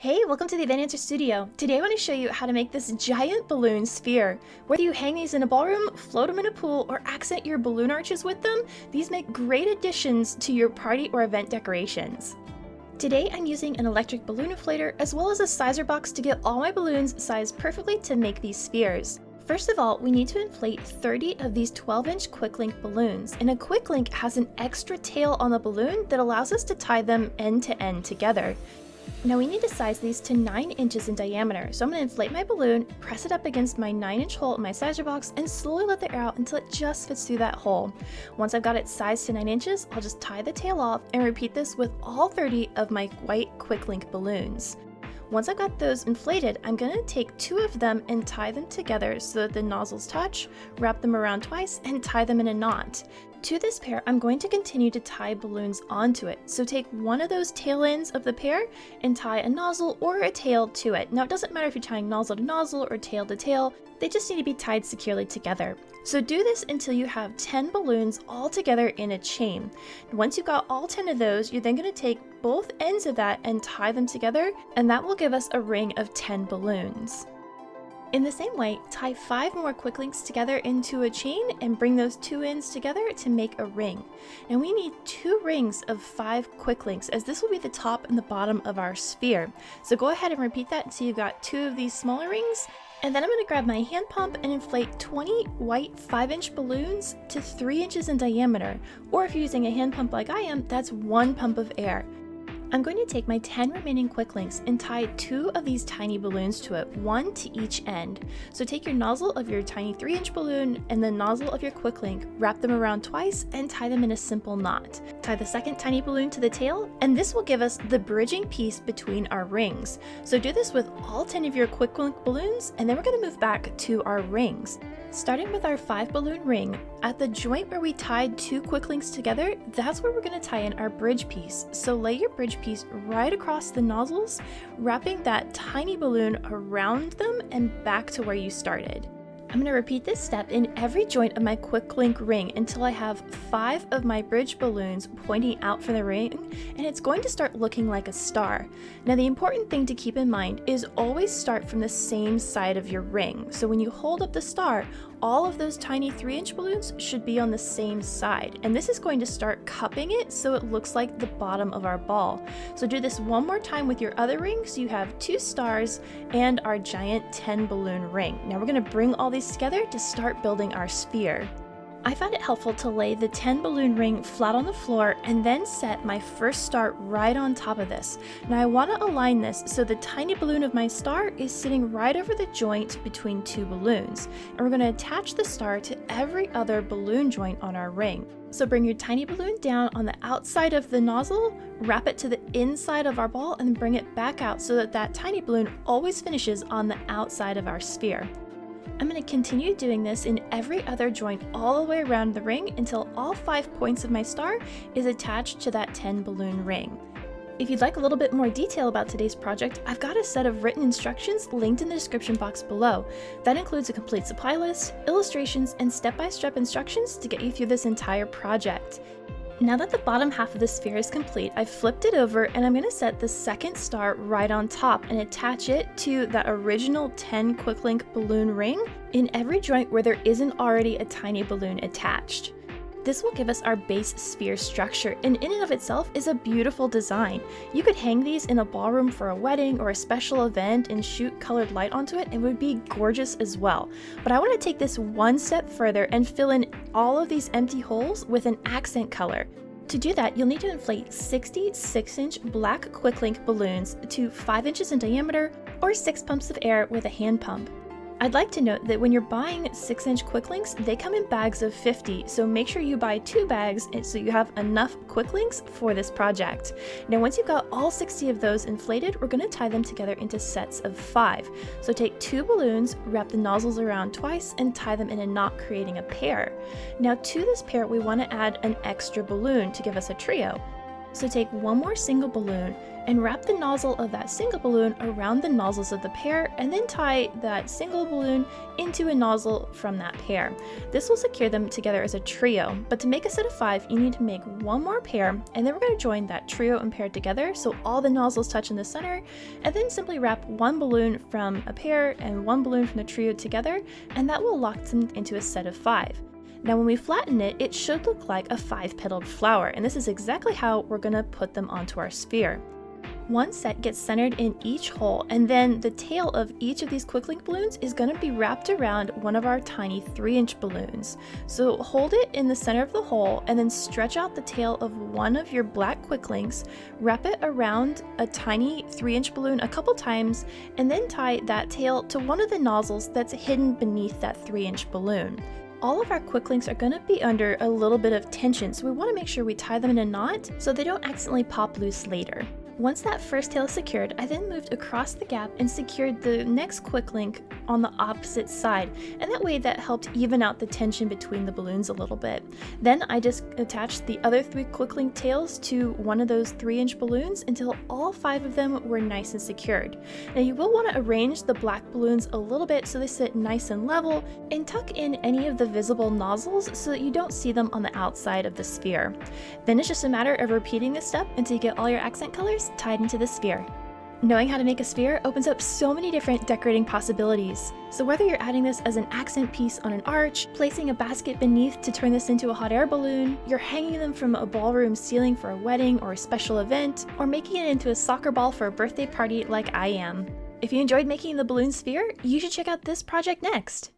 Hey, welcome to the Event Answer Studio. Today I want to show you how to make this giant balloon sphere. Whether you hang these in a ballroom, float them in a pool, or accent your balloon arches with them, these make great additions to your party or event decorations. Today I'm using an electric balloon inflator as well as a sizer box to get all my balloons sized perfectly to make these spheres. First of all, we need to inflate 30 of these 12-inch quicklink balloons, and a quicklink has an extra tail on the balloon that allows us to tie them end to end together. Now we need to size these to 9 inches in diameter, so I'm going to inflate my balloon, press it up against my 9-inch hole in my sizer box, and slowly let the air out until it just fits through that hole. Once I've got it sized to 9 inches, I'll just tie the tail off and repeat this with all 30 of my white quicklink balloons. Once I've got those inflated, I'm going to take 2 of them and tie them together so that the nozzles touch, wrap them around twice, and tie them in a knot. To this pair, I'm going to continue to tie balloons onto it. So take one of those tail ends of the pair and tie a nozzle or a tail to it. Now it doesn't matter if you're tying nozzle to nozzle or tail to tail, they just need to be tied securely together. So do this until you have 10 balloons all together in a chain. Once you've got all 10 of those, you're then going to take both ends of that and tie them together, and that will give us a ring of 10 balloons. In the same way, tie 5 more quicklinks together into a chain and bring those 2 ends together to make a ring. And we need 2 rings of 5 quicklinks, as this will be the top and the bottom of our sphere. So go ahead and repeat that until you've got 2 of these smaller rings. And then I'm going to grab my hand pump and inflate 20 white 5-inch balloons to 3 inches in diameter. Or if you're using a hand pump like I am, that's 1 pump of air. I'm going to take my 10 remaining quicklinks and tie 2 of these tiny balloons to it, 1 to each end. So take your nozzle of your tiny 3-inch balloon and the nozzle of your quicklink, wrap them around twice, and tie them in a simple knot. Tie the second tiny balloon to the tail, and this will give us the bridging piece between our rings. So do this with all 10 of your quicklink balloons, and then we're going to move back to our rings. Starting with our 5 balloon ring, at the joint where we tied 2 quicklinks together, that's where we're going to tie in our bridge piece. So lay your bridge piece right across the nozzles, wrapping that tiny balloon around them and back to where you started. I'm going to repeat this step in every joint of my quicklink ring until I have 5 of my bridge balloons pointing out from the ring, and it's going to start looking like a star. Now the important thing to keep in mind is always start from the same side of your ring. So when you hold up the star, all of those tiny 3-inch balloons should be on the same side, and this is going to start cupping it so it looks like the bottom of our ball. So do this one more time with your other ring so you have 2 stars and our giant 10 balloon ring. Now we're going to bring all these together to start building our sphere. I found it helpful to lay the 10 balloon ring flat on the floor and then set my first star right on top of this. Now I want to align this so the tiny balloon of my star is sitting right over the joint between 2 balloons. And we're going to attach the star to every other balloon joint on our ring. So bring your tiny balloon down on the outside of the nozzle, wrap it to the inside of our ball, and then bring it back out so that that tiny balloon always finishes on the outside of our sphere. I'm going to continue doing this in every other joint all the way around the ring until all 5 points of my star is attached to that 10 balloon ring. If you'd like a little bit more detail about today's project, I've got a set of written instructions linked in the description box below. That includes a complete supply list, illustrations, and step-by-step instructions to get you through this entire project. Now that the bottom half of the sphere is complete, I've flipped it over and I'm going to set the second star right on top and attach it to that original 10 quicklink balloon ring in every joint where there isn't already a tiny balloon attached. This will give us our base sphere structure, and in and of itself is a beautiful design. You could hang these in a ballroom for a wedding or a special event and shoot colored light onto it, and it would be gorgeous as well. But I want to take this one step further and fill in all of these empty holes with an accent color. To do that, you'll need to inflate 60 6-inch black quicklink balloons to 5 inches in diameter or 6 pumps of air with a hand pump. I'd like to note that when you're buying 6-inch quicklinks, they come in bags of 50, so make sure you buy 2 bags so you have enough quicklinks for this project. Now once you've got all 60 of those inflated, we're going to tie them together into sets of 5. So take 2 balloons, wrap the nozzles around twice, and tie them in a knot, creating a pair. Now to this pair, we want to add an extra balloon to give us a trio. So take one more single balloon and wrap the nozzle of that single balloon around the nozzles of the pair, and then tie that single balloon into a nozzle from that pair. This will secure them together as a trio, but to make a set of 5, you need to make one more pair, and then we're going to join that trio and pair together so all the nozzles touch in the center, and then simply wrap one balloon from a pair and one balloon from the trio together, and that will lock them into a set of 5. Now when we flatten it, it should look like a 5-petaled flower, and this is exactly how we're going to put them onto our sphere. One set gets centered in each hole, and then the tail of each of these quicklink balloons is going to be wrapped around one of our tiny 3-inch balloons. So hold it in the center of the hole and then stretch out the tail of one of your black quicklinks, wrap it around a tiny 3-inch balloon a couple times, and then tie that tail to one of the nozzles that's hidden beneath that 3-inch balloon. All of our quicklinks are going to be under a little bit of tension, so we want to make sure we tie them in a knot so they don't accidentally pop loose later. Once that first tail is secured, I then moved across the gap and secured the next quicklink on the opposite side, and that way that helped even out the tension between the balloons a little bit. Then I just attached the other 3 quicklink tails to one of those 3-inch balloons until all 5 of them were nice and secured. Now you will want to arrange the black balloons a little bit so they sit nice and level, and tuck in any of the visible nozzles so that you don't see them on the outside of the sphere. Then it's just a matter of repeating this step until you get all your accent colors tied into the sphere. Knowing how to make a sphere opens up so many different decorating possibilities. So whether you're adding this as an accent piece on an arch, placing a basket beneath to turn this into a hot air balloon, you're hanging them from a ballroom ceiling for a wedding or a special event, or making it into a soccer ball for a birthday party like I am. If you enjoyed making the balloon sphere, you should check out this project next.